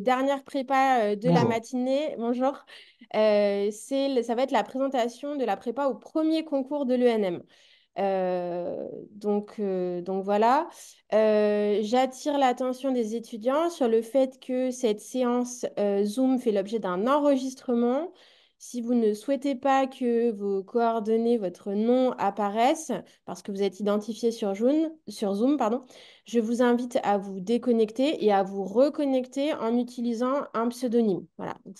dernière prépa de la Bonjour. matinée. Bonjour. Ça va être la présentation de la prépa au premier concours de l'ENM. Donc voilà. J'attire l'attention des étudiants sur le fait que cette séance Zoom fait l'objet d'un enregistrement. Si vous ne souhaitez pas que vos coordonnées, votre nom apparaissent, parce que vous êtes identifié sur Zoom, pardon, je vous invite à vous déconnecter et à vous reconnecter en utilisant un pseudonyme. Voilà, donc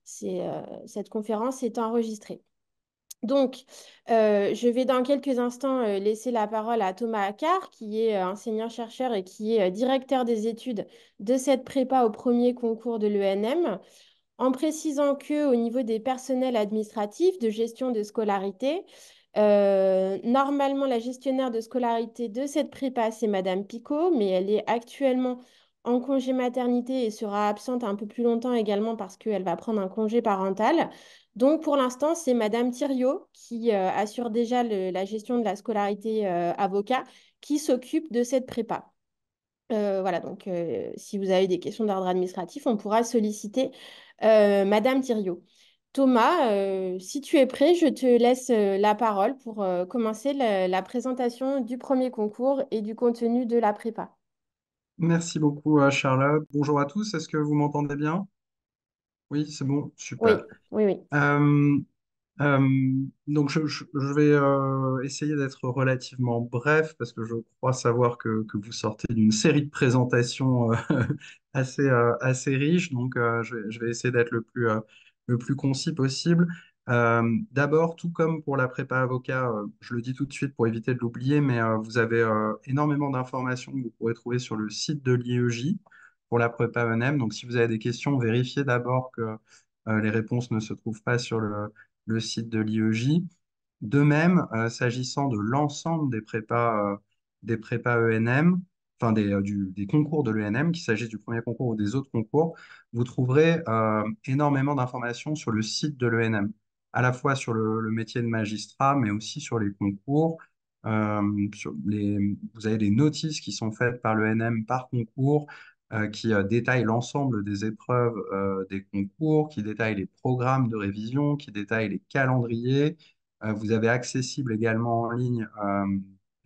cette conférence est enregistrée. Donc, je vais dans quelques instants laisser la parole à Thomas Accard, qui est enseignant-chercheur et qui est directeur des études de cette prépa au premier concours de l'ENM, en précisant que au niveau des personnels administratifs de gestion de scolarité, normalement la gestionnaire de scolarité de cette prépa, c'est Madame Picot, mais elle est actuellement en congé maternité et sera absente un peu plus longtemps également parce qu'elle va prendre un congé parental. Donc pour l'instant, c'est Madame Thiriot qui assure déjà la gestion de la scolarité avocat qui s'occupe de cette prépa. Voilà, donc si vous avez des questions d'ordre administratif, on pourra solliciter Madame Thiriot. Thomas, si tu es prêt, je te laisse la parole pour commencer la présentation du premier concours et du contenu de la prépa. Merci beaucoup, Charlotte. Bonjour à tous. Est-ce que vous m'entendez bien? Oui, c'est bon, super. Oui, oui, oui. Euh, euh, donc, je vais essayer d'être relativement bref parce que je crois savoir que vous sortez d'une série de présentations assez riche. Donc, je vais essayer d'être le plus concis possible. D'abord, tout comme pour la prépa avocat, je le dis tout de suite pour éviter de l'oublier, mais vous avez énormément d'informations que vous pourrez trouver sur le site de l'IEJ pour la prépa ENM. Donc, si vous avez des questions, vérifiez d'abord que les réponses ne se trouvent pas sur le site de l'IEJ. De même, s'agissant de l'ensemble des prépas ENM, enfin des concours de l'ENM, qu'il s'agisse du premier concours ou des autres concours, vous trouverez énormément d'informations sur le site de l'ENM, à la fois sur le métier de magistrat, mais aussi sur les concours. Vous avez des notices qui sont faites par l'ENM par concours, qui détaillent l'ensemble des épreuves des concours, qui détaillent les programmes de révision, qui détaillent les calendriers. Vous avez accessible également en ligne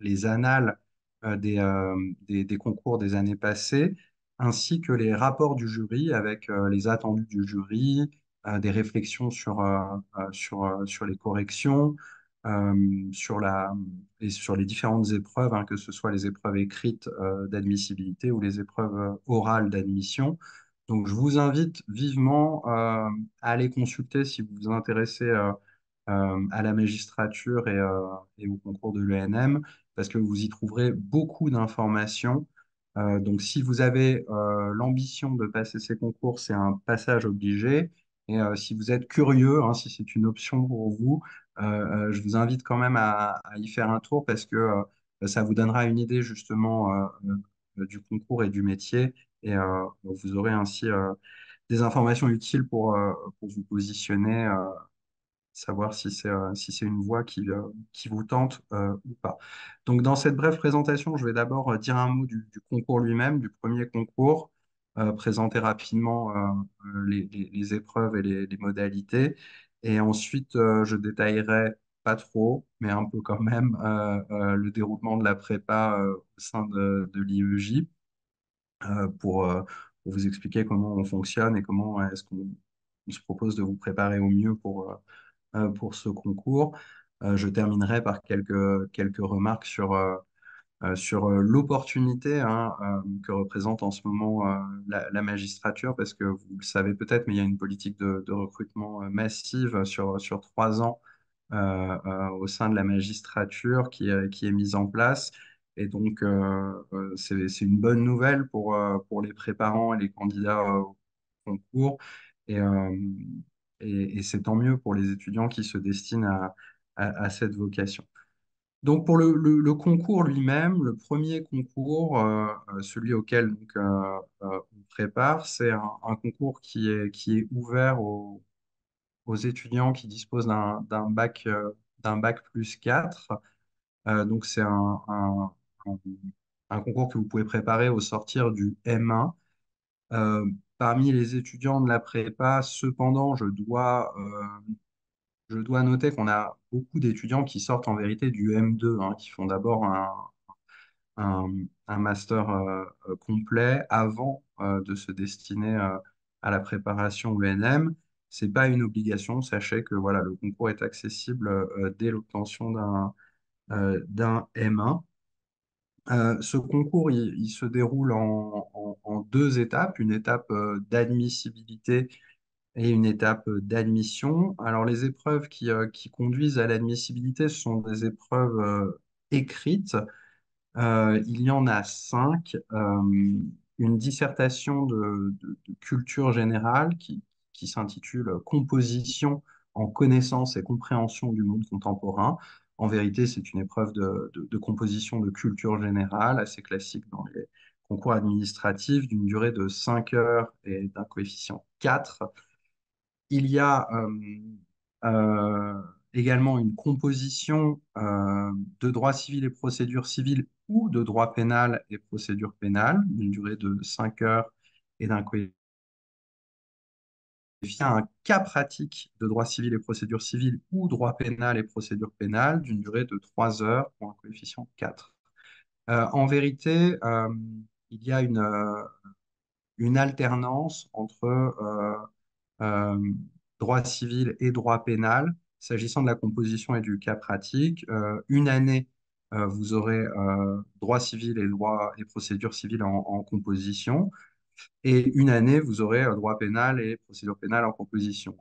les annales des concours des années passées, ainsi que les rapports du jury avec les attendus du jury, des réflexions sur les corrections, sur sur les différentes épreuves, hein, que ce soit les épreuves écrites d'admissibilité ou les épreuves orales d'admission. Donc, je vous invite vivement à aller consulter si vous vous intéressez à la magistrature et au concours de l'ENM, parce que vous y trouverez beaucoup d'informations. Donc, si vous avez l'ambition de passer ces concours, c'est un passage obligé. Et si vous êtes curieux, hein, si c'est une option pour vous, je vous invite quand même à y faire un tour parce que ça vous donnera une idée justement du concours et du métier. Et vous aurez ainsi des informations utiles pour vous positionner, savoir si c'est une voie qui vous tente ou pas. Donc, dans cette brève présentation, je vais d'abord dire un mot du concours lui-même, du premier concours, présenter rapidement les épreuves et les modalités. Et ensuite, je détaillerai pas trop, mais un peu quand même, le déroulement de la prépa au sein de l'IEJ pour vous expliquer comment on fonctionne et comment est-ce qu'on on se propose de vous préparer au mieux pour ce concours. Je terminerai par quelques remarques sur l'opportunité hein, que représente en ce moment la magistrature, parce que vous le savez peut-être, mais il y a une politique de recrutement massive sur 3 ans au sein de la magistrature qui est mise en place. Et donc, c'est une bonne nouvelle pour les préparants et les candidats au concours. Et, euh, et c'est tant mieux pour les étudiants qui se destinent à cette vocation. Donc pour le concours lui-même, le premier concours, celui auquel on prépare, c'est un concours qui est ouvert aux étudiants qui disposent d'un bac plus 4. Donc c'est un- un concours que vous pouvez préparer au sortir du M1. parmi les étudiants de la prépa. Cependant, je dois noter qu'on a beaucoup d'étudiants qui sortent en vérité du M2, hein, qui font d'abord un, un master complet avant de se destiner à la préparation UNM. C'est pas une obligation. Sachez que voilà, le concours est accessible dès l'obtention d'un M1. Ce concours, il se déroule en deux étapes, une étape d'admissibilité et une étape d'admission. Alors, les épreuves qui conduisent à l'admissibilité, ce sont des épreuves écrites. Il y en a cinq. Une dissertation de culture générale qui s'intitule Composition en connaissance et compréhension du monde contemporain. En vérité, c'est une épreuve de composition de culture générale assez classique dans les concours administratifs d'une durée de 5 heures et d'un coefficient 4. Il y a euh, également une composition de droit civil et procédure civile ou de droit pénal et procédure pénale, d'une durée de 5 heures et d'un coefficient. Un cas pratique de droit civil et procédure civile ou droit pénal et procédure pénale, d'une durée de 3 heures pour un coefficient 4. En vérité, il y a une alternance entre euh, droit civil et droit pénal. S'agissant de la composition et du cas pratique, une année, vous aurez droit civil et droit et procédure civile en composition, et une année, vous aurez droit pénal et procédure pénale en composition.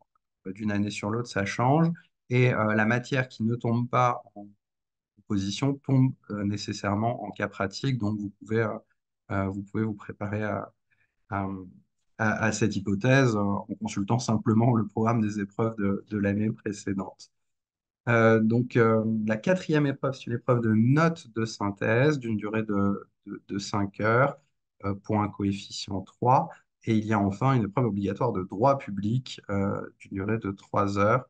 D'une année sur l'autre, ça change, et la matière qui ne tombe pas en composition tombe nécessairement en cas pratique, donc vous pouvez vous préparer à, à cette hypothèse en consultant simplement le programme des épreuves de l'année précédente. La quatrième épreuve, c'est une épreuve de notes de synthèse d'une durée de 5 heures pour un coefficient 3. Et il y a enfin une épreuve obligatoire de droit public d'une durée de 3 heures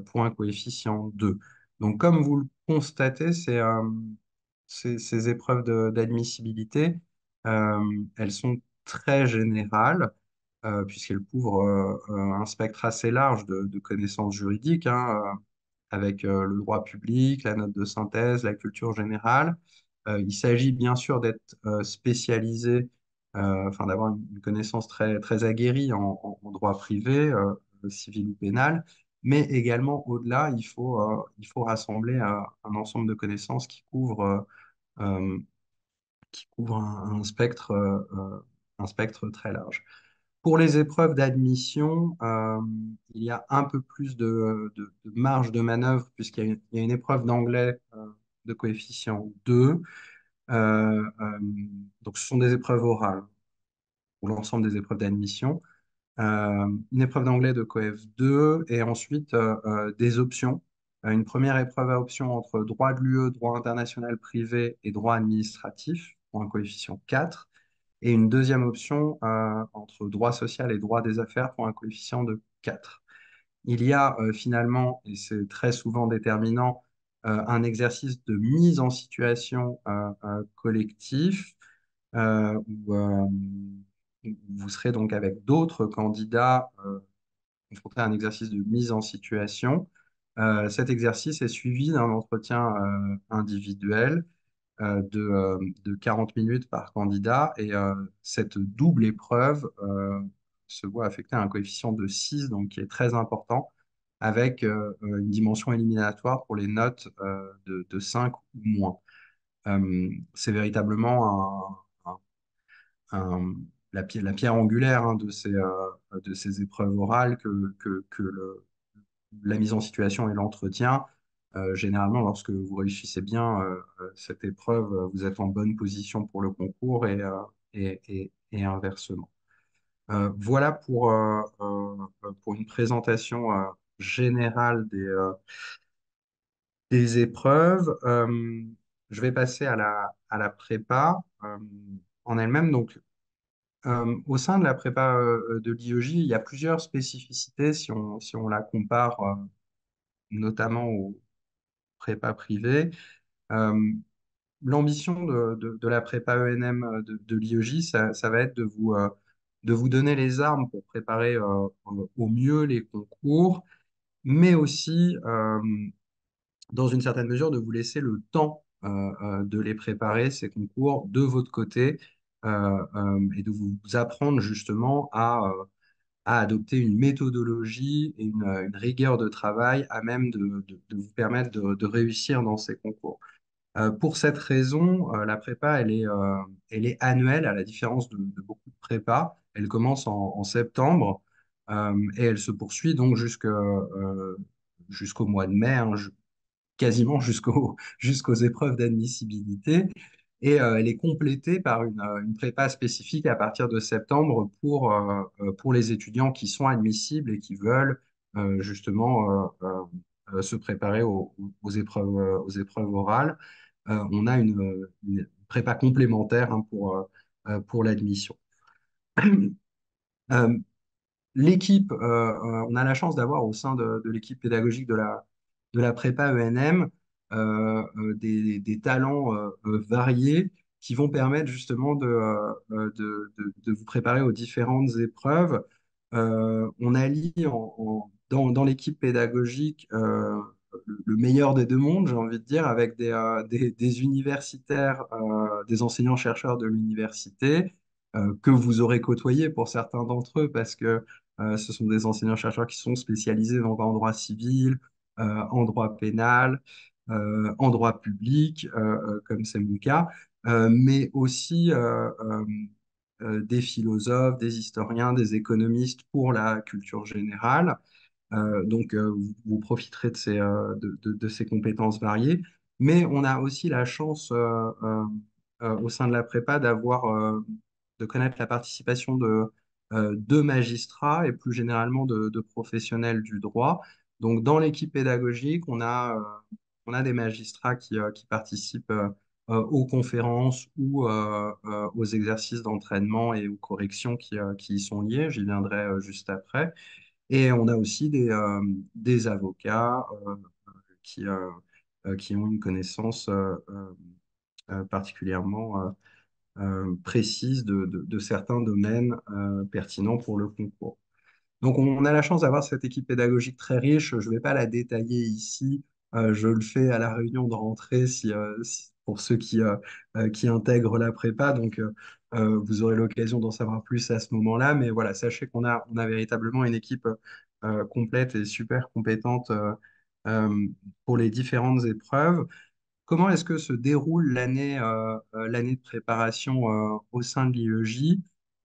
pour un coefficient 2. Donc, comme vous le constatez, ces épreuves d'admissibilité, elles sont très générales puisqu'elles couvrent un spectre assez large de connaissances juridiques, hein, avec le droit public, la note de synthèse, la culture générale. Il s'agit bien sûr d'être spécialisé, enfin d'avoir une connaissance très aguerrie en droit privé, civil ou pénal, mais également au-delà, il faut rassembler un ensemble de connaissances euh, qui couvre un spectre très large. Pour les épreuves d'admission, il y a un peu plus de marge de manœuvre il y a une épreuve d'anglais de coefficient 2. Donc, ce sont des épreuves orales pour l'ensemble des épreuves d'admission. Une épreuve d'anglais de coef 2 et ensuite des options. Une première épreuve à option entre droit de l'UE, droit international privé et droit administratif pour un coefficient 4 et une deuxième option entre droit social et droit des affaires pour un coefficient de 4. Il y a finalement, et c'est très souvent déterminant, un exercice de mise en situation collectif où vous serez donc avec d'autres candidats confrontés à un exercice de mise en situation. Cet exercice est suivi d'un entretien individuel de 40 minutes par candidat et cette double épreuve se voit affecter un coefficient de 6, donc qui est très important, avec une dimension éliminatoire pour les notes de 5 ou moins. C'est véritablement la pierre angulaire hein, de ces épreuves orales que la mise en situation et l'entretien. Généralement, lorsque vous réussissez bien cette épreuve, vous êtes en bonne position pour le concours et inversement. Voilà pour une présentation générale des épreuves. Je vais passer à la prépa en elle-même. Donc, au sein de la prépa de l'IEJ, il y a plusieurs spécificités si on la compare notamment aux prépas privées. Euh, L'ambition de la prépa ENM de l'IEJ, ça va être de vous donner les armes pour préparer au mieux les concours, mais aussi, dans une certaine mesure, de vous laisser le temps de les préparer, ces concours, de votre côté, et de vous apprendre justement à adopter une méthodologie et une rigueur de travail à même de vous permettre de réussir dans ces concours. Pour cette raison, la prépa, elle est annuelle, à la différence de beaucoup de prépas. Elle commence en septembre et elle se poursuit donc jusqu'au mois de mai, hein, quasiment jusqu'aux épreuves d'admissibilité. Et elle est complétée par une prépa spécifique à partir de septembre pour les étudiants qui sont admissibles et qui veulent justement se préparer aux épreuves orales. On a une prépa complémentaire hein, pour l'admission. Euh, L'équipe, on a la chance d'avoir au sein de l'équipe pédagogique de la prépa ENM des talents variés qui vont permettre justement de vous préparer aux différentes épreuves. On allie dans l'équipe pédagogique le meilleur des deux mondes, j'ai envie de dire, avec des universitaires, des enseignants-chercheurs de l'université que vous aurez côtoyés pour certains d'entre eux parce que ce sont des enseignants-chercheurs qui sont spécialisés en droit civil, en droit pénal, en droit public, comme c'est mon cas, mais aussi des philosophes, des historiens, des économistes pour la culture générale. Vous profiterez de ces compétences variées. Mais on a aussi la chance au sein de la prépa de connaître la participation de magistrats et plus généralement de professionnels du droit. Donc, dans l'équipe pédagogique, on a des magistrats qui participent aux conférences ou aux exercices d'entraînement et aux corrections qui y sont liées. J'y viendrai juste après. Et on a aussi des avocats qui, euh, qui ont une connaissance particulièrement précise de certains domaines pertinents pour le concours. Donc, on a la chance d'avoir cette équipe pédagogique très riche. Je ne vais pas la détailler ici. Je le fais à la réunion de rentrée pour ceux qui intègrent la prépa. Vous aurez l'occasion d'en savoir plus à ce moment-là. Mais voilà, sachez on a véritablement une équipe complète et super compétente euh, pour les différentes épreuves. Comment est-ce que se déroule l'année de préparation au sein de l'IEJ?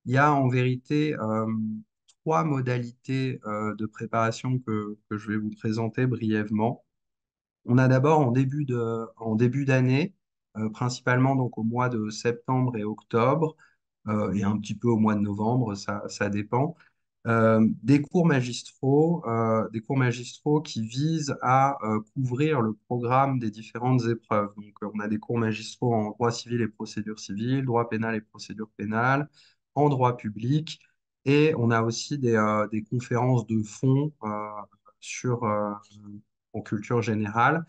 Il y a en vérité trois modalités de préparation que je vais vous présenter brièvement. On a d'abord en début d'année, principalement donc au mois de septembre et octobre, et un petit peu au mois de novembre, ça dépend, des cours magistraux qui visent à couvrir le programme des différentes épreuves. On a des cours magistraux en droit civil et procédure civile, droit pénal et procédure pénale, en droit public, et on a aussi des conférences de fond sur en culture générale.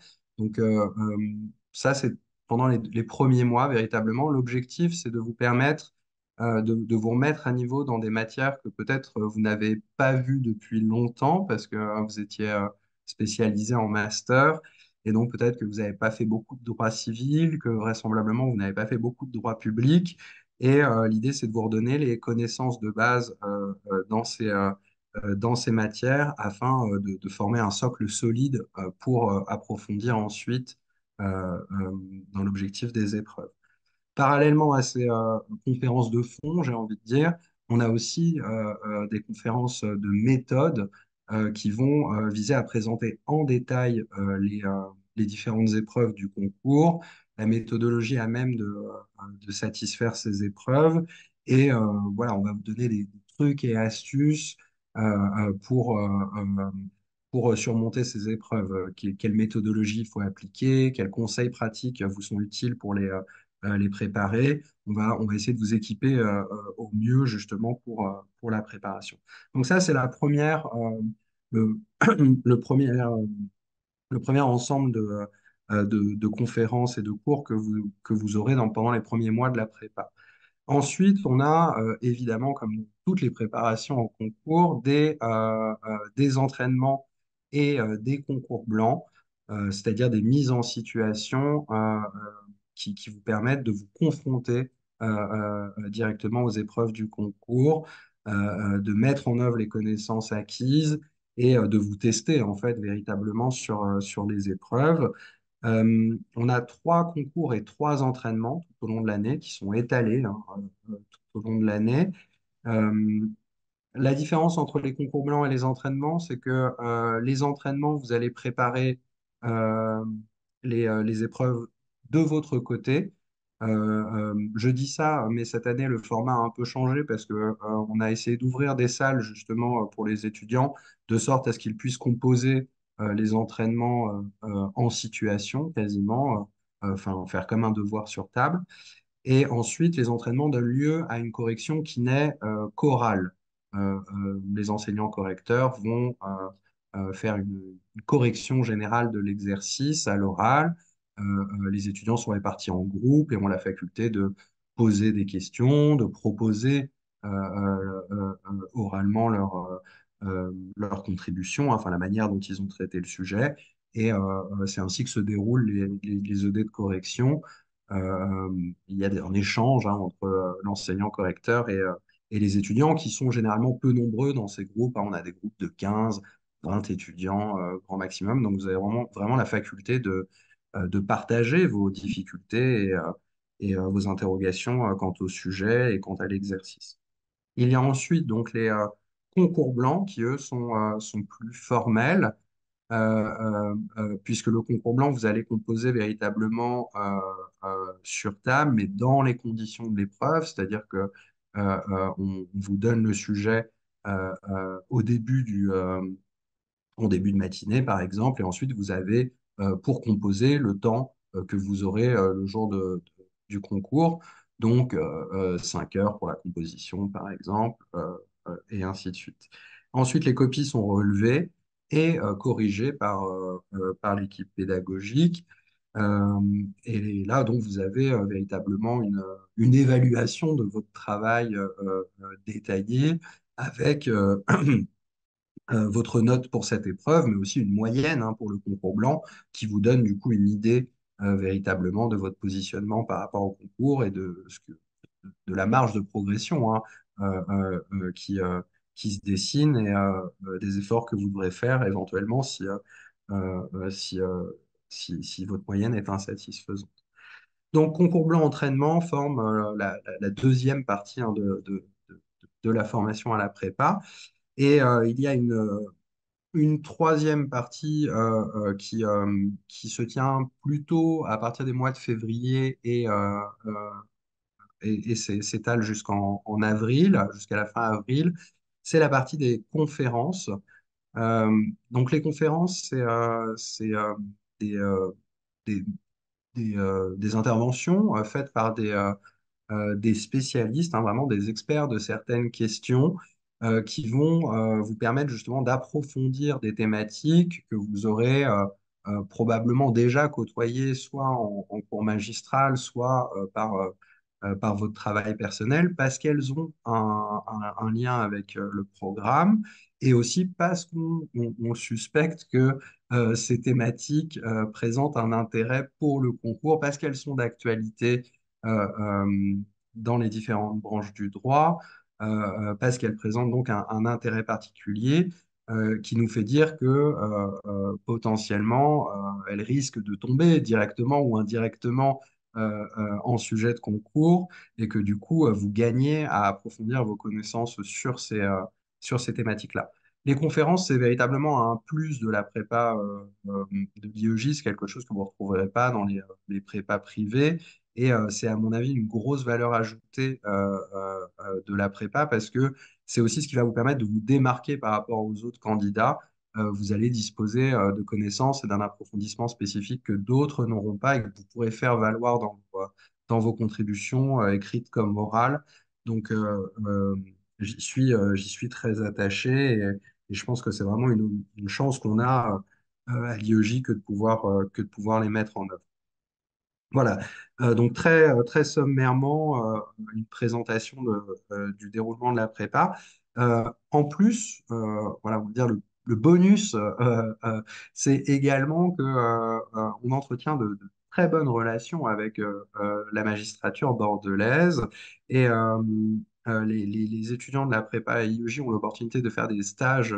Ça, c'est pendant les premiers mois, véritablement. L'objectif, c'est de vous permettre de vous remettre à niveau dans des matières que peut-être vous n'avez pas vues depuis longtemps parce que vous étiez spécialisé en master. Et donc, peut-être que vous n'avez pas fait beaucoup de droit civil, que vraisemblablement, vous n'avez pas fait beaucoup de droit public. Et l'idée, c'est de vous redonner les connaissances de base dans ces matières afin de former un socle solide pour approfondir ensuite dans l'objectif des épreuves. Parallèlement à ces conférences de fond, j'ai envie de dire, on a aussi des conférences de méthode qui vont viser à présenter en détail les différentes épreuves du concours, la méthodologie à même de satisfaire ces épreuves. Et voilà, on va vous donner des trucs et astuces euh, euh, pour, euh, euh, pour surmonter ces épreuves. Quelle méthodologie il faut appliquer, quels conseils pratiques vous sont utiles pour les préparer. On va essayer de vous équiper au mieux justement pour la préparation. Donc ça, c'est la première, le, le premier, le premier ensemble de conférences et de cours que vous aurez pendant les premiers mois de la prépa. Ensuite, on a évidemment, comme dans toutes les préparations au concours, des entraînements et des concours blancs, c'est-à-dire des mises en situation qui vous permettent de vous confronter directement aux épreuves du concours, de mettre en œuvre les connaissances acquises et de vous tester en fait véritablement sur les épreuves. On a trois concours et trois entraînements tout au long de l'année qui sont étalés hein, tout au long de l'année. Euh, la différence entre les concours blancs et les entraînements, c'est que les entraînements, vous allez préparer euh, les épreuves de votre côté. Je dis ça, mais cette année, le format a un peu changé parce que on a essayé d'ouvrir des salles justement pour les étudiants, de sorte à ce qu'ils puissent composer les entraînements en situation quasiment, enfin faire comme un devoir sur table. Et ensuite, les entraînements donnent lieu à une correction qui n'est qu'orale. Les enseignants correcteurs vont faire une correction générale de l'exercice à l'oral. Les étudiants sont répartis en groupes et ont la faculté de poser des questions, de proposer oralement leur contribution, enfin la manière dont ils ont traité le sujet. Et c'est ainsi que se déroulent les ED de correction. Il y a un échange hein, entre l'enseignant correcteur et les étudiants qui sont généralement peu nombreux dans ces groupes, hein. On a des groupes de 15, 20 étudiants grand maximum. Donc vous avez vraiment la faculté de partager vos difficultés et vos interrogations quant au sujet et quant à l'exercice. Il y a ensuite donc les concours blancs qui, eux, sont plus formels puisque le concours blanc, vous allez composer véritablement sur table, mais dans les conditions de l'épreuve, c'est-à-dire que on vous donne le sujet au début de matinée, par exemple, et ensuite vous avez pour composer le temps que vous aurez le jour du concours, donc 5 heures pour la composition, par exemple, et ainsi de suite. Ensuite, les copies sont relevées et corrigées par l'équipe pédagogique. Euh, et là, donc, vous avez véritablement une évaluation de votre travail détaillé avec votre note pour cette épreuve, mais aussi une moyenne hein, pour le concours blanc, qui vous donne du coup une idée véritablement de votre positionnement par rapport au concours et de la marge de progression hein, qui se dessine et des efforts que vous devrez faire éventuellement euh, euh, si, euh, si votre moyenne est insatisfaisante. Donc, concours blanc entraînement forme la deuxième partie hein, de la formation à la prépa. Et il y a une troisième partie qui se tient plutôt à partir des mois de février et s'étale en avril, jusqu'à la fin avril. C'est la partie des conférences. Donc les conférences, c'est des, euh, des, des interventions faites par des spécialistes, hein, vraiment des experts de certaines questions qui vont vous permettre justement d'approfondir des thématiques que vous aurez probablement déjà côtoyées soit en cours magistral, soit par votre travail personnel, parce qu'elles ont un lien avec le programme et aussi parce qu'on suspecte que ces thématiques présentent un intérêt pour le concours, parce qu'elles sont d'actualité dans les différentes branches du droit, parce qu'elles présentent donc un intérêt particulier qui nous fait dire que potentiellement, elles risquent de tomber directement ou indirectement en sujet de concours et que du coup, vous gagnez à approfondir vos connaissances sur ces thématiques-là. Les conférences, c'est véritablement un plus de la prépa de biologie, c'est quelque chose que vous ne retrouverez pas dans les prépas privées. Et c'est à mon avis une grosse valeur ajoutée de la prépa parce que c'est aussi ce qui va vous permettre de vous démarquer par rapport aux autres candidats. Vous allez disposer de connaissances et d'un approfondissement spécifique que d'autres n'auront pas et que vous pourrez faire valoir dans vos contributions écrites comme orales. Donc, j'y suis très attaché et je pense que c'est vraiment une chance qu'on a à l'IEJ que de pouvoir les mettre en œuvre. Voilà. Donc très sommairement, une présentation du déroulement de la prépa. En plus, voilà, on va dire le bonus, c'est également que on entretient de très bonnes relations avec la magistrature bordelaise et les étudiants de la prépa à IEJ ont l'opportunité de faire des stages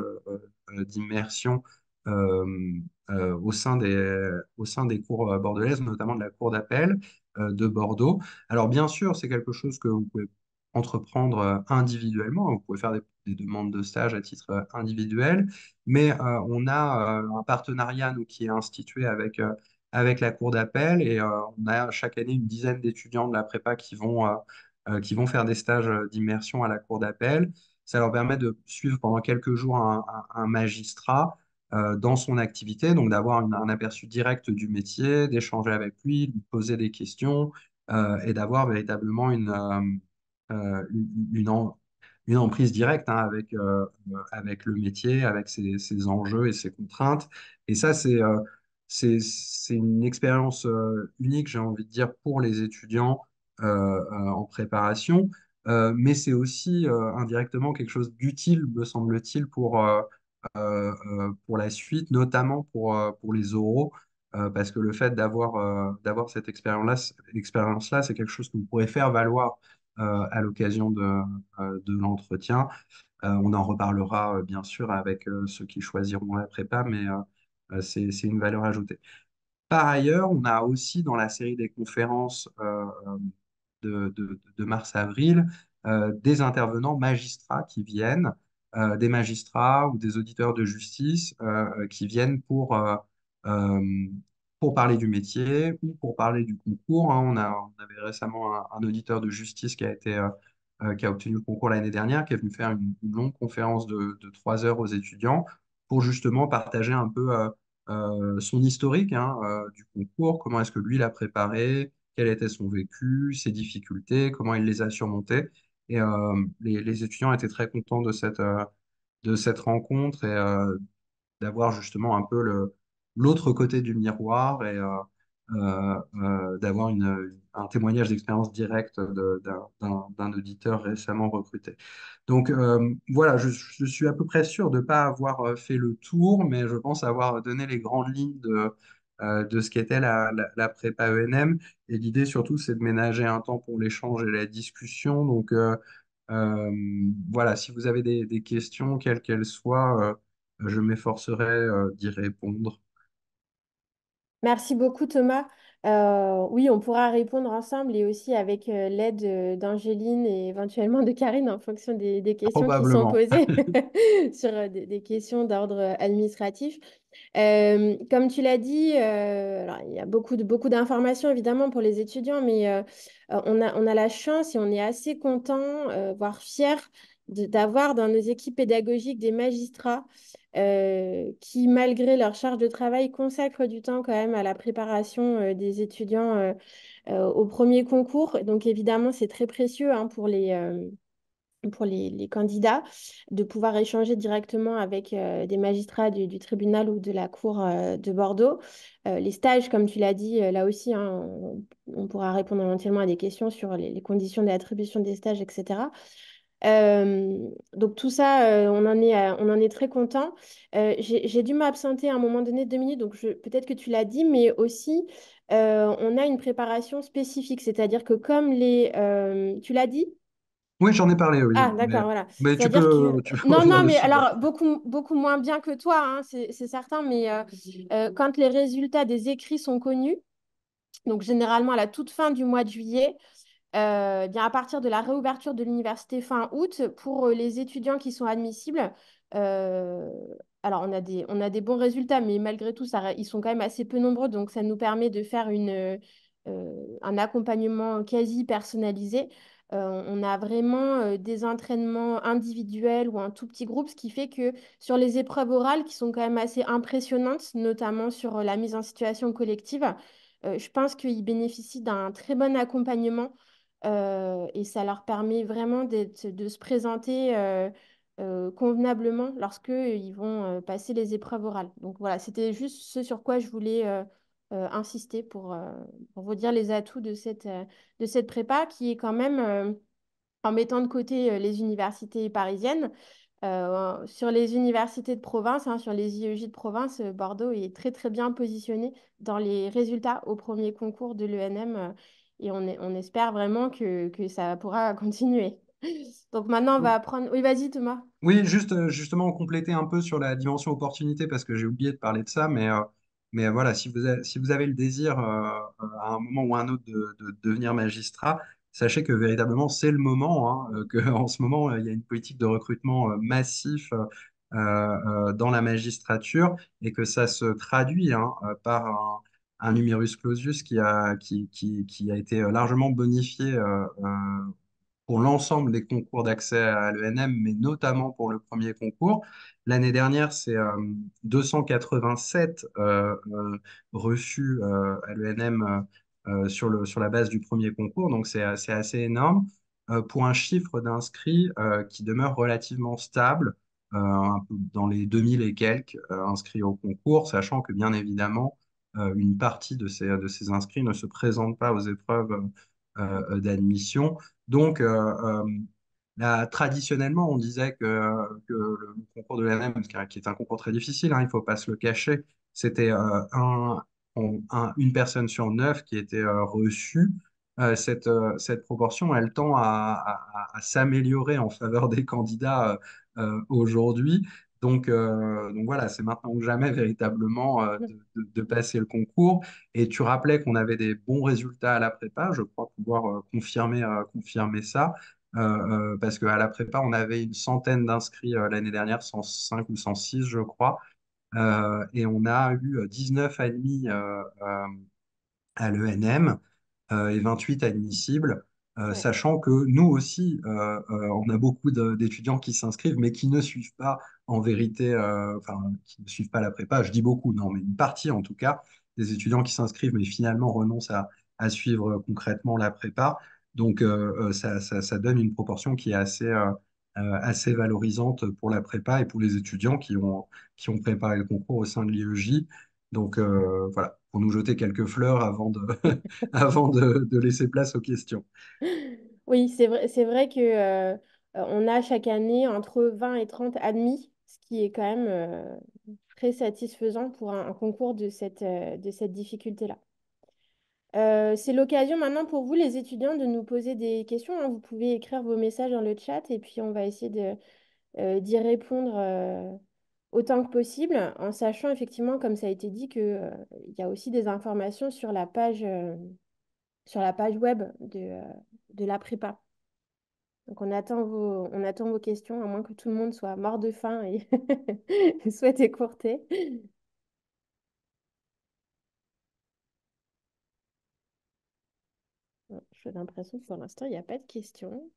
d'immersion euh, au sein des cours bordelaises, notamment de la cour d'appel de Bordeaux. Alors bien sûr, c'est quelque chose que vous pouvez entreprendre individuellement. Vous pouvez faire des demandes de stage à titre individuel, mais on a un partenariat nous, qui est institué avec la cour d'appel et on a chaque année une dizaine d'étudiants de la prépa qui vont faire des stages d'immersion à la cour d'appel. Ça leur permet de suivre pendant quelques jours un magistrat dans son activité, donc d'avoir un aperçu direct du métier, d'échanger avec lui, de lui poser des questions et d'avoir véritablement une emprise directe hein, avec le métier, avec ses enjeux et ses contraintes. Et ça, c'est une expérience unique, j'ai envie de dire, pour les étudiants en préparation. Mais c'est aussi indirectement quelque chose d'utile, me semble-t-il, pour la suite, notamment pour les oraux, parce que le fait d'avoir cette expérience-là, c'est quelque chose que vous pourrez faire valoir à l'occasion de l'entretien. On en reparlera bien sûr avec ceux qui choisiront la prépa, mais c'est une valeur ajoutée. Par ailleurs, on a aussi dans la série des conférences de mars-avril des intervenants magistrats qui viennent, des magistrats ou des auditeurs de justice qui viennent euh, pour parler du métier ou pour parler du concours, hein. On avait récemment un auditeur de justice qui a obtenu le concours l'année dernière, qui est venu faire une longue conférence de 3 heures aux étudiants pour justement partager un peu son historique hein, du concours, comment est-ce que lui l'a préparé, quel était son vécu, ses difficultés, comment il les a surmontées. Et les étudiants étaient très contents de cette rencontre et d'avoir justement un peu l'autre côté du miroir et d'avoir un témoignage d'expérience directe d'un auditeur récemment recruté. Donc voilà, je suis à peu près sûr de ne pas avoir fait le tour, mais je pense avoir donné les grandes lignes de ce qu'était la prépa ENM. Et l'idée surtout, c'est de ménager un temps pour l'échange et la discussion. Donc euh, voilà, si vous avez des questions, quelles qu'elles soient, je m'efforcerai d'y répondre. Merci beaucoup Thomas. Oui, on pourra répondre ensemble et aussi avec l'aide d'Angéline et éventuellement de Karine en fonction des questions qui sont Probablement. posées sur des questions d'ordre administratif. Comme tu l'as dit, alors, il y a beaucoup d'informations évidemment pour les étudiants, mais on a la chance et on est assez content, voire fier d'avoir dans nos équipes pédagogiques des magistrats qui, malgré leur charge de travail, consacrent du temps quand même à la préparation des étudiants au premier concours. Donc évidemment, c'est très précieux hein, pour les candidats de pouvoir échanger directement avec des magistrats du tribunal ou de la cour de Bordeaux. Les stages, comme tu l'as dit, là aussi, hein, on pourra répondre éventuellement à des questions sur les conditions d'attribution des stages, etc. Donc tout ça, on en est très content. J'ai dû m'absenter à un moment donné 2 minutes, donc peut-être que tu l'as dit, mais aussi on a une préparation spécifique, c'est-à-dire que comme tu l'as dit? Oui, j'en ai parlé, oui. Ah, Mais, d'accord, voilà. mais C'est-à-dire que... tu peux Non, revenir non, mais dessus. alors, beaucoup moins bien que toi, hein, c'est certain, mais quand les résultats des écrits sont connus, donc généralement à la toute fin du mois de juillet, bien à partir de la réouverture de l'université fin août, pour les étudiants qui sont admissibles, euh, alors on a des bons résultats, mais malgré tout, ils sont quand même assez peu nombreux, donc ça nous permet de faire un accompagnement quasi personnalisé. On a vraiment des entraînements individuels ou un tout petit groupe, ce qui fait que sur les épreuves orales, qui sont quand même assez impressionnantes, notamment sur la mise en situation collective, je pense qu'ils bénéficient d'un très bon accompagnement et ça leur permet vraiment de se présenter convenablement lorsque ils vont passer les épreuves orales. Donc voilà, c'était juste ce sur quoi je voulais insister pour vous dire les atouts de cette prépa qui est quand même, en mettant de côté les universités parisiennes, sur les universités de province, hein, sur les IEJ de province, Bordeaux est très très bien positionné dans les résultats au premier concours de l'ENM et on espère vraiment que ça pourra continuer. Donc maintenant, on va prendre... Oui, vas-y Thomas. Oui, juste justement compléter un peu sur la dimension opportunité parce que j'ai oublié de parler de ça, mais voilà, si vous avez le désir à un moment ou à un autre de devenir magistrat, sachez que véritablement c'est le moment, hein, que en ce moment il y a une politique de recrutement massif dans la magistrature et que ça se traduit hein, par un numerus clausus qui a été largement bonifié pour l'ensemble des concours d'accès à l'ENM, mais notamment pour le premier concours. L'année dernière, c'est 287 reçus à l'ENM sur la base du premier concours, donc c'est assez énorme pour un chiffre d'inscrits qui demeure relativement stable, un peu dans les 2000 et quelques inscrits au concours, sachant que bien évidemment, une partie de ces inscrits ne se présentent pas aux épreuves d'admission. Donc, traditionnellement, on disait que le concours de l'ANM, qui est un concours très difficile, hein, il ne faut pas se le cacher, c'était une personne sur neuf qui était reçue. Cette proportion, elle tend à s'améliorer en faveur des candidats aujourd'hui. Donc voilà, c'est maintenant ou jamais véritablement de passer le concours. Et tu rappelais qu'on avait des bons résultats à la prépa, je crois pouvoir confirmer ça, parce qu'à la prépa, on avait une centaine d'inscrits l'année dernière, 105 ou 106, je crois, et on a eu 19 admis à l'ENM et 28 admissibles, Ouais. sachant que nous aussi, on a beaucoup d'étudiants qui s'inscrivent, mais qui ne suivent pas en vérité, enfin, qui ne suivent pas la prépa. Je dis beaucoup, non, mais une partie en tout cas, des étudiants qui s'inscrivent, mais finalement renoncent à suivre concrètement la prépa. Donc, ça donne une proportion qui est assez valorisante pour la prépa et pour les étudiants qui ont préparé le concours au sein de l'IEJ. Donc, voilà, pour nous jeter quelques fleurs avant avant de laisser place aux questions. Oui, c'est vrai que, on a chaque année entre 20 et 30 admis, ce qui est quand même très satisfaisant pour un concours de cette difficulté-là. C'est l'occasion maintenant pour vous, les étudiants, de nous poser des questions, hein. Vous pouvez écrire vos messages dans le chat et puis on va essayer d'y répondre autant que possible, en sachant effectivement, comme ça a été dit, que, il y a aussi des informations sur la page web de la prépa. Donc on attend vos questions, à moins que tout le monde soit mort de faim et souhaite écourter. Bon, j'ai l'impression que pour l'instant, il n'y a pas de questions.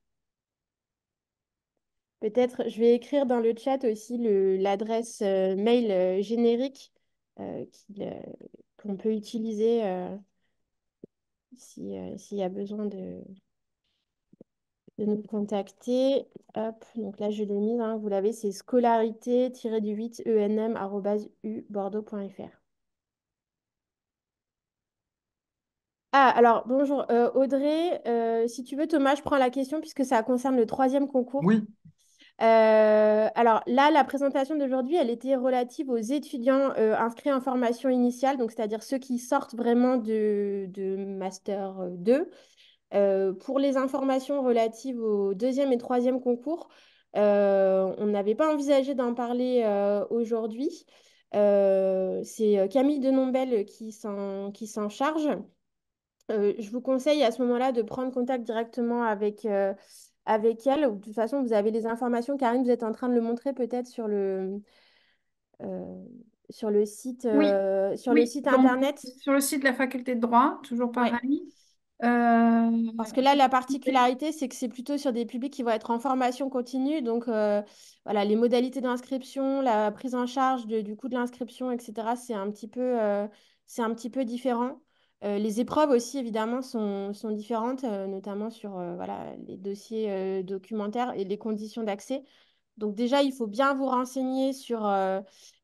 Peut-être, je vais écrire dans le chat aussi l'adresse mail générique qu'on peut utiliser s'il y a besoin de nous contacter. Hop, donc là, je l'ai mis, hein, vous l'avez, c'est scolarité-enm@ubordeaux.fr. Ah, alors bonjour Audrey. Si tu veux, Thomas, je prends la question puisque ça concerne le troisième concours. Oui, Alors là, la présentation d'aujourd'hui, elle était relative aux étudiants inscrits en formation initiale, donc c'est-à-dire ceux qui sortent vraiment de Master 2. Pour les informations relatives au deuxième et troisième concours, on n'avait pas envisagé d'en parler aujourd'hui. C'est Camille Denombelle qui s'en charge. Je vous conseille à ce moment-là de prendre contact directement avec elle. De toute façon, vous avez les informations. Karine, vous êtes en train de le montrer peut-être euh, Oui, sur le oui, site donc internet. sur le site de la faculté de droit, toujours Ouais. pareil. Euh, Parce que là, la particularité, c'est que c'est plutôt sur des publics qui vont être en formation continue. Donc, voilà, les modalités d'inscription, la prise en charge du coût de l'inscription, etc., c'est un petit peu différent. Les épreuves aussi, évidemment, sont différentes, notamment sur voilà, les dossiers documentaires et les conditions d'accès. Donc déjà, il faut bien vous renseigner sur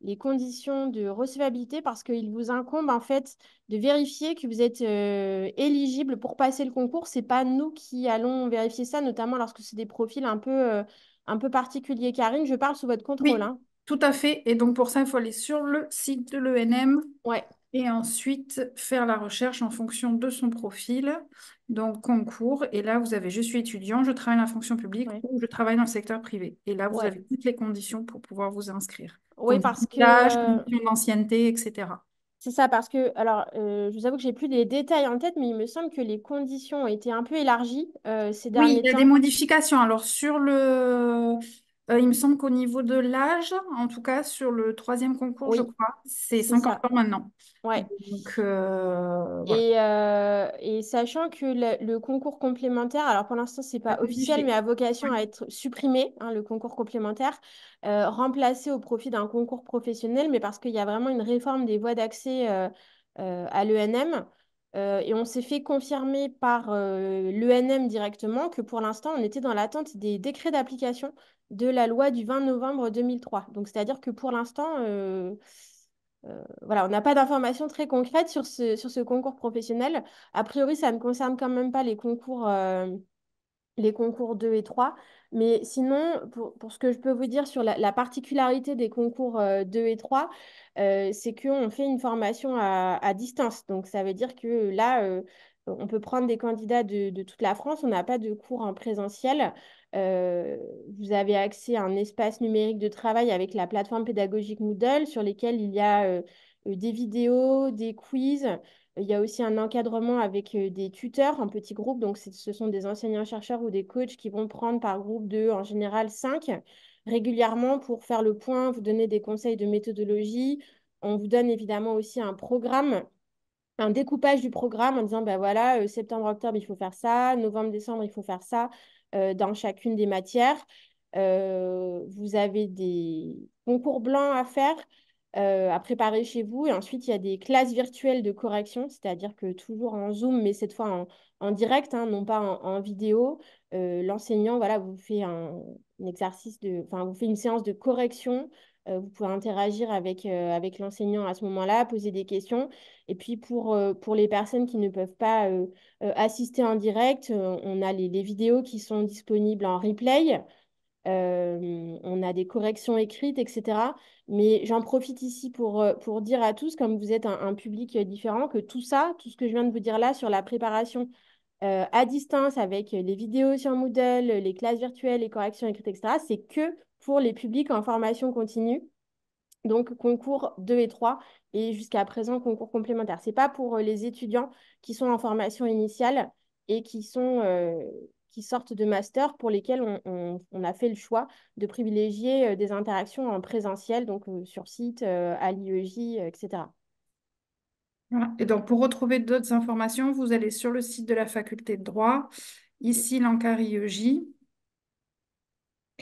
les conditions de recevabilité parce qu'il vous incombe en fait de vérifier que vous êtes éligible pour passer le concours. C'est pas nous qui allons vérifier ça, notamment lorsque c'est des profils un peu particuliers. Karine, je parle sous votre contrôle, Oui, hein. tout à fait. Et donc pour ça, il faut aller sur le site de l'ENM Ouais, et ensuite faire la recherche en fonction de son profil. Donc concours. Et là, vous avez je suis étudiant, je travaille dans la fonction publique ouais, ou je travaille dans le secteur privé. Et là, vous ouais. avez toutes les conditions pour pouvoir vous inscrire. Oui, Conditions parce que d'âge, conditions d'ancienneté, etc. c'est ça, parce que, alors, je vous avoue que j'ai plus les détails en tête, mais il me semble que les conditions ont été un peu élargies ces Oui, derniers il y a des temps. modifications. Alors, il me semble qu'au niveau de l'âge, en tout cas sur le troisième concours, je Oui, crois, c'est c'est 50 ça. ans maintenant. Ouais. Donc, voilà. Et sachant que le concours complémentaire, alors pour l'instant, c'est À pas officiel, mais modifier. a vocation Oui. à être supprimé, hein, le concours complémentaire, remplacé au profit d'un concours professionnel, mais parce qu'il y a vraiment une réforme des voies d'accès à l'ENM. Et on s'est fait confirmer par l'ENM directement que pour l'instant, on était dans l'attente des décrets d'application de la loi du 20 novembre 2003. Donc, c'est-à-dire que pour l'instant, voilà, on n'a pas d'informations très concrètes sur ce concours professionnel. A priori, ça ne concerne quand même pas les concours 2 et 3. Mais sinon, pour ce que je peux vous dire sur la particularité des concours 2 et 3, c'est qu'on fait une formation à distance. Donc, ça veut dire que là, on peut prendre des candidats de toute la France. On n'a pas de cours en présentiel. Euh, Vous avez accès à un espace numérique de travail avec la plateforme pédagogique Moodle sur lesquels il y a des vidéos, des quiz. Il y a aussi un encadrement avec des tuteurs en petits groupes. Donc, ce sont des enseignants-chercheurs ou des coachs qui vont prendre par groupe de, en général, 5 régulièrement pour faire le point, vous donner des conseils de méthodologie. On vous donne évidemment aussi un programme, un découpage du programme en disant, ben voilà, septembre, octobre, il faut faire ça, novembre, décembre, il faut faire ça dans chacune des matières. Vous avez des concours blancs à faire, à préparer chez vous. Et ensuite, il y a des classes virtuelles de correction, c'est-à-dire que toujours en Zoom, mais cette fois en direct, hein, non pas en vidéo. L'enseignant, voilà, vous fait un exercice enfin, vous fait une séance de correction. Vous pouvez interagir avec l'enseignant à ce moment-là, poser des questions. Et puis pour les personnes qui ne peuvent pas assister en direct, on a les vidéos qui sont disponibles en replay. On a des corrections écrites, etc. Mais j'en profite ici pour dire à tous, comme vous êtes un public différent, que tout ça, tout ce que je viens de vous dire là sur la préparation à distance avec les vidéos sur Moodle, les classes virtuelles, les corrections écrites, etc., c'est que pour les publics en formation continue. Donc, concours 2 et 3 et jusqu'à présent, concours complémentaire. Ce n'est pas pour les étudiants qui sont en formation initiale et qui sortent de master pour lesquels on a fait le choix de privilégier des interactions en présentiel, donc sur site, à l'IEJ, etc. Voilà. Et donc, pour retrouver d'autres informations, vous allez sur le site de la faculté de droit, ici l'Ankari EJ.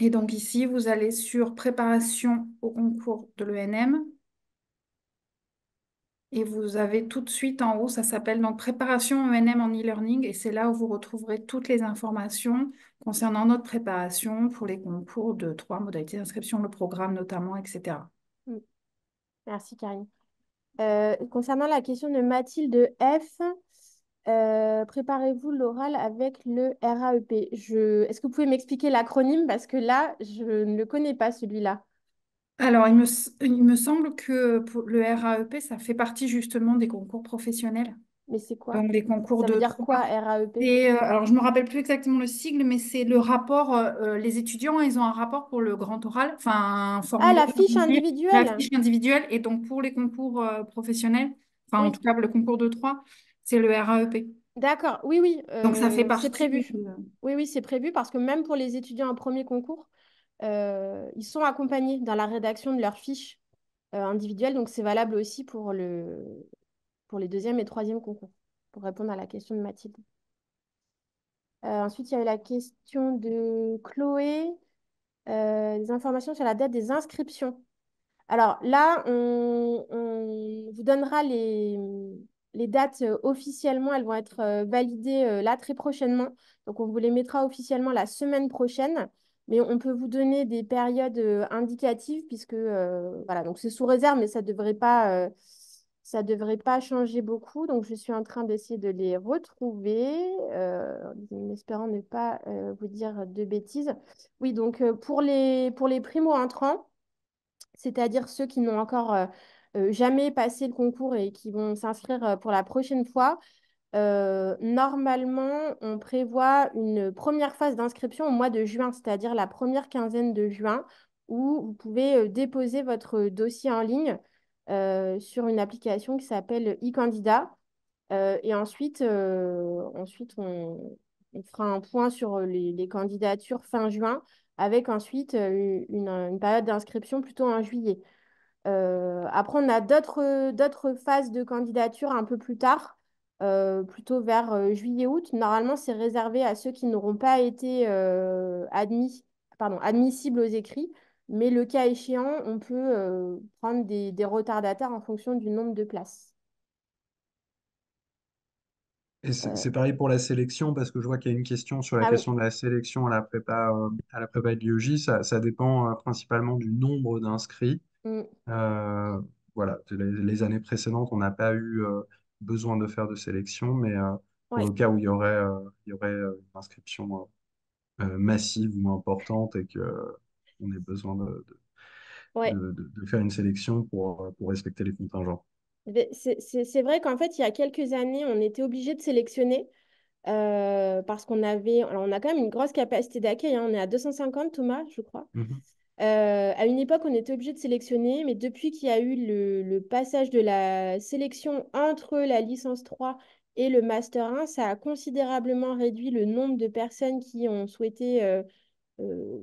Et donc ici, vous allez sur préparation au concours de l'ENM. Et vous avez tout de suite en haut, ça s'appelle donc préparation ENM en e-learning. Et c'est là où vous retrouverez toutes les informations concernant notre préparation pour les concours de trois modalités d'inscription, le programme notamment, etc. Mm. Merci, Karine. Concernant la question de Mathilde F, préparez-vous l'oral avec le RAEP. Est-ce que vous pouvez m'expliquer l'acronyme? Parce que là, je ne le connais pas, celui-là. Alors, il me semble que pour le RAEP, ça fait partie justement des concours professionnels. Mais c'est quoi? Donc, les concours Ça veut de dire trois. quoi, RAEP? Et, alors, je ne me rappelle plus exactement le sigle, mais c'est le rapport. Les étudiants, ils ont un rapport pour le grand oral, enfin, un Ah, formulaire, la fiche la individuelle. fiche individuelle. Et donc, pour les concours professionnels, enfin, en Oui, tout cas, le concours de trois, c'est le RAEP. d'accord. Oui, oui, Donc, ça fait c'est partie. prévu. Oui, oui, c'est prévu parce que même pour les étudiants en premier concours, ils sont accompagnés dans la rédaction de leur fiche individuelle. Donc, c'est valable aussi pour les deuxième et troisième concours, pour répondre à la question de Mathilde. Ensuite, il y a eu la question de Chloé, des informations sur la date des inscriptions. Alors là, on vous donnera les dates officiellement. Elles vont être validées là très prochainement. Donc, on vous les mettra officiellement la semaine prochaine. mais on peut vous donner des périodes indicatives puisque voilà, donc c'est sous réserve, mais ça devrait pas changer beaucoup. Donc je suis en train d'essayer de les retrouver, en espérant ne pas vous dire de bêtises. Oui, donc pour les primo-entrants, c'est-à-dire ceux qui n'ont encore jamais passé le concours et qui vont s'inscrire pour la prochaine fois. Normalement, on prévoit une première phase d'inscription au mois de juin, c'est-à-dire la première quinzaine de juin, où vous pouvez déposer votre dossier en ligne sur une application qui s'appelle e-candidat. Et ensuite on fera un point sur les candidatures fin juin, avec ensuite une période d'inscription plutôt en juillet. Après, on a d'autres phases de candidature un peu plus tard, plutôt vers juillet-août. Normalement, c'est réservé à ceux qui n'auront pas été admissibles aux écrits. Mais le cas échéant, on peut prendre des retardataires en fonction du nombre de places. Et Euh, c'est pareil pour la sélection, parce que je vois qu'il y a une question sur la ah oui. question de la sélection à la prépa de l'IEJ. Ça dépend principalement du nombre d'inscrits. Mm, Euh, voilà, les années précédentes, on n'a pas eu besoin de faire de sélection, mais pour ouais, le cas où il y aurait une inscription massive ou importante et que on ait besoin ouais. de faire une sélection pour respecter les contingents. Mais c'est vrai qu'en fait, il y a quelques années, on était obligé de sélectionner parce qu'on avait, alors on a quand même une grosse capacité d'accueil, hein. On est à 250, Thomas, je crois. Mhm. À une époque, on était obligé de sélectionner, mais depuis qu'il y a eu le passage de la sélection entre la licence 3 et le master 1, ça a considérablement réduit le nombre de personnes qui ont souhaité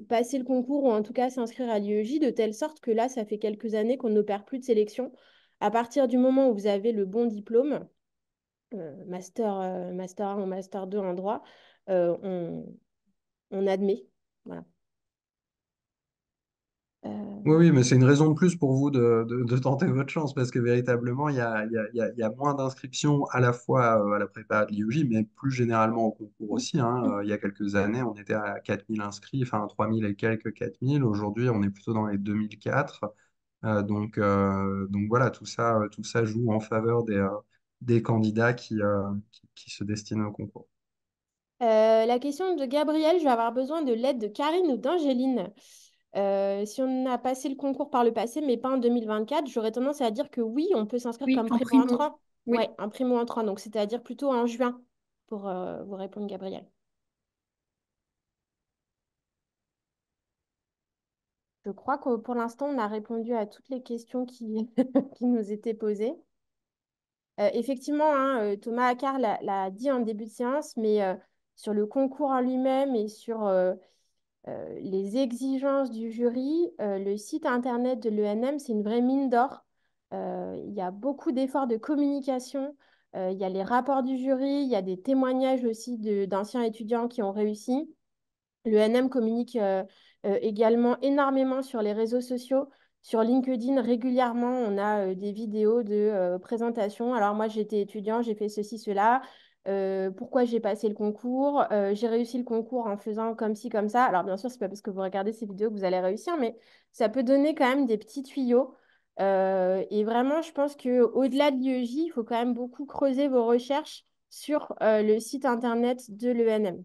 passer le concours ou en tout cas s'inscrire à l'IEJ, de telle sorte que là, ça fait quelques années qu'on n'opère plus de sélection. À partir du moment où vous avez le bon diplôme, master 1 ou master 2 en droit, euh, on, on admet. Voilà. Oui, Euh, oui, mais c'est une raison de plus pour vous de tenter votre chance, parce que véritablement, il y a moins d'inscriptions à la fois à la prépa de l'IUJ, mais plus généralement au concours aussi, hein. Il y a quelques années, on était à 4000 inscrits, enfin 3000 et quelques 4000. Aujourd'hui, on est plutôt dans les 2004. Donc voilà, tout ça joue en faveur des candidats qui se destinent au concours. la question de Gabriel, je vais avoir besoin de l'aide de Karine ou d'Angéline. Si on a passé le concours par le passé, mais pas en 2024, j'aurais tendance à dire que oui, on peut s'inscrire Oui, comme en primo. primo-entrant. Oui. Ouais, un primo-entrant, donc c'est-à-dire plutôt en juin, pour vous répondre, Gabriel. Je crois que pour l'instant, on a répondu à toutes les questions qui, qui nous étaient posées. Effectivement, hein, Thomas Accard l'a dit en début de séance, mais sur le concours en lui-même et sur les exigences du jury, le site internet de l'ENM, c'est une vraie mine d'or. Il y a beaucoup d'efforts de communication. Il y a les rapports du jury, il y a des témoignages aussi d'anciens étudiants qui ont réussi. L'ENM communique également énormément sur les réseaux sociaux. Sur LinkedIn, régulièrement, on a des vidéos de présentation. Alors moi, j'étais étudiant, j'ai fait ceci, cela. Pourquoi j'ai passé le concours? J'ai réussi le concours en faisant comme ci, comme ça. Alors bien sûr, c'est pas parce que vous regardez ces vidéos que vous allez réussir, mais ça peut donner quand même des petits tuyaux. Et vraiment, je pense qu'au-delà de l'IEJ, il faut quand même beaucoup creuser vos recherches sur le site internet de l'ENM.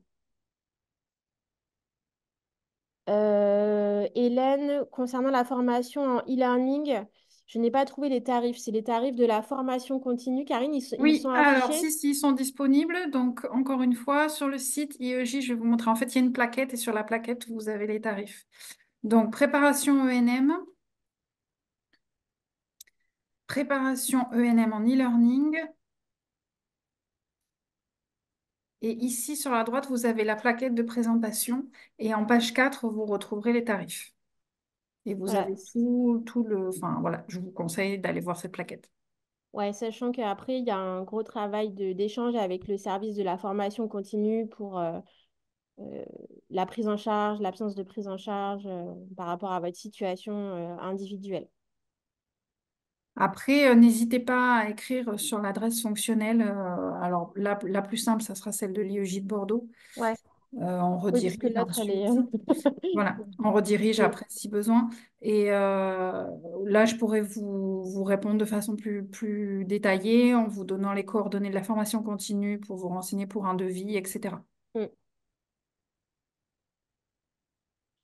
Hélène, concernant la formation en e-learning, je n'ai pas trouvé les tarifs. C'est les tarifs de la formation continue. Karine, ils sont Oui, alors affichés? si, ils sont disponibles. Donc, encore une fois, sur le site IEJ, je vais vous montrer. En fait, il y a une plaquette et sur la plaquette, vous avez les tarifs. Donc, préparation ENM en e-learning. Et ici, sur la droite, vous avez la plaquette de présentation. Et en page 4, vous retrouverez les tarifs. Et vous Voilà. avez tout le... Enfin, voilà, je vous conseille d'aller voir cette plaquette. Ouais, sachant qu'après, il y a un gros travail d'échange avec le service de la formation continue pour euh, la prise en charge, l'absence de prise en charge par rapport à votre situation individuelle. Après, n'hésitez pas à écrire sur l'adresse fonctionnelle. Alors, la plus simple, ça sera celle de l'IEJ de Bordeaux. Ouais. On Oui, puisque redirige l'autre, elle est... ensuite. Voilà, on redirige Mm, après si besoin. Et là, je pourrais vous répondre de façon plus détaillée en vous donnant les coordonnées de la formation continue pour vous renseigner pour un devis, etc. mm.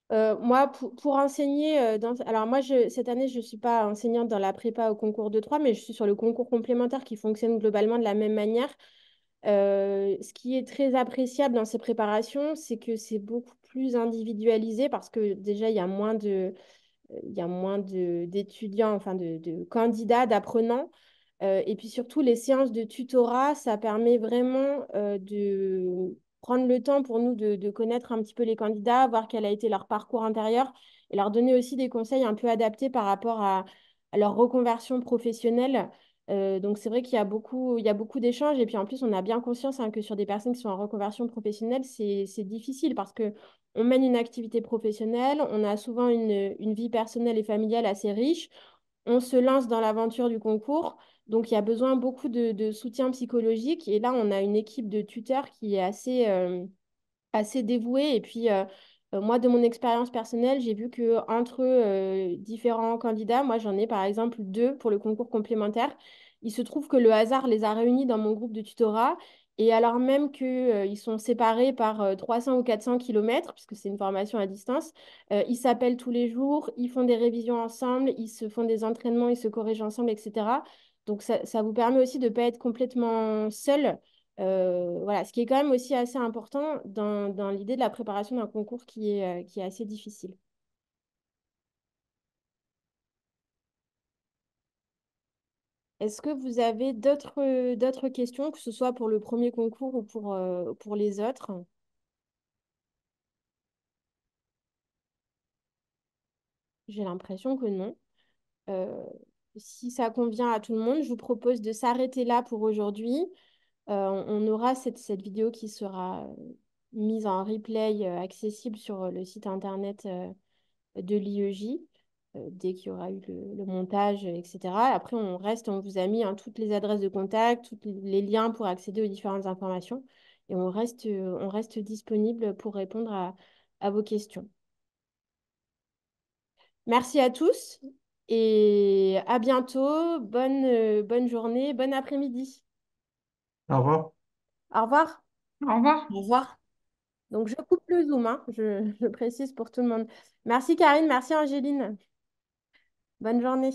Moi, pour enseigner, alors moi, cette année, je ne suis pas enseignante dans la prépa au concours de 3, mais je suis sur le concours complémentaire qui fonctionne globalement de la même manière. Ce qui est très appréciable dans ces préparations, c'est que c'est beaucoup plus individualisé parce que déjà, il y a moins d'étudiants, enfin de candidats, d'apprenants. Et puis surtout, les séances de tutorat, ça permet vraiment de prendre le temps pour nous de connaître un petit peu les candidats, voir quel a été leur parcours intérieur et leur donner aussi des conseils un peu adaptés par rapport à leur reconversion professionnelle. Donc c'est vrai qu'il y a beaucoup d'échanges et puis en plus on a bien conscience hein, que sur des personnes qui sont en reconversion professionnelle, c'est difficile parce que on mène une activité professionnelle, on a souvent une vie personnelle et familiale assez riche, on se lance dans l'aventure du concours. Donc, il y a besoin beaucoup de soutien psychologique. Et là, on a une équipe de tuteurs qui est assez dévouée. Et puis, moi, de mon expérience personnelle, j'ai vu que entre différents candidats, moi, j'en ai par exemple deux pour le concours complémentaire. Il se trouve que le hasard les a réunis dans mon groupe de tutorat. Et alors même qu'ils sont séparés par 300 ou 400 kilomètres, puisque c'est une formation à distance, ils s'appellent tous les jours, ils font des révisions ensemble, ils se font des entraînements, ils se corrigent ensemble, etc. Donc ça vous permet aussi de ne pas être complètement seul. Voilà, ce qui est quand même aussi assez important dans l'idée de la préparation d'un concours qui est assez difficile. Est-ce que vous avez d'autres questions, que ce soit pour le premier concours ou pour les autres? J'ai l'impression que non. Euh, Si ça convient à tout le monde, je vous propose de s'arrêter là pour aujourd'hui. On aura cette vidéo qui sera mise en replay accessible sur le site internet de l'IEJ dès qu'il y aura eu le montage, etc. Après, on vous a mis hein, toutes les adresses de contact, tous les liens pour accéder aux différentes informations et on reste disponible pour répondre à vos questions. Merci à tous et à bientôt. Bonne journée, bon après-midi. Au revoir. Au revoir. Au revoir. Au revoir. Donc, je coupe le Zoom, hein, je précise pour tout le monde. Merci Karine, merci Angéline. Bonne journée.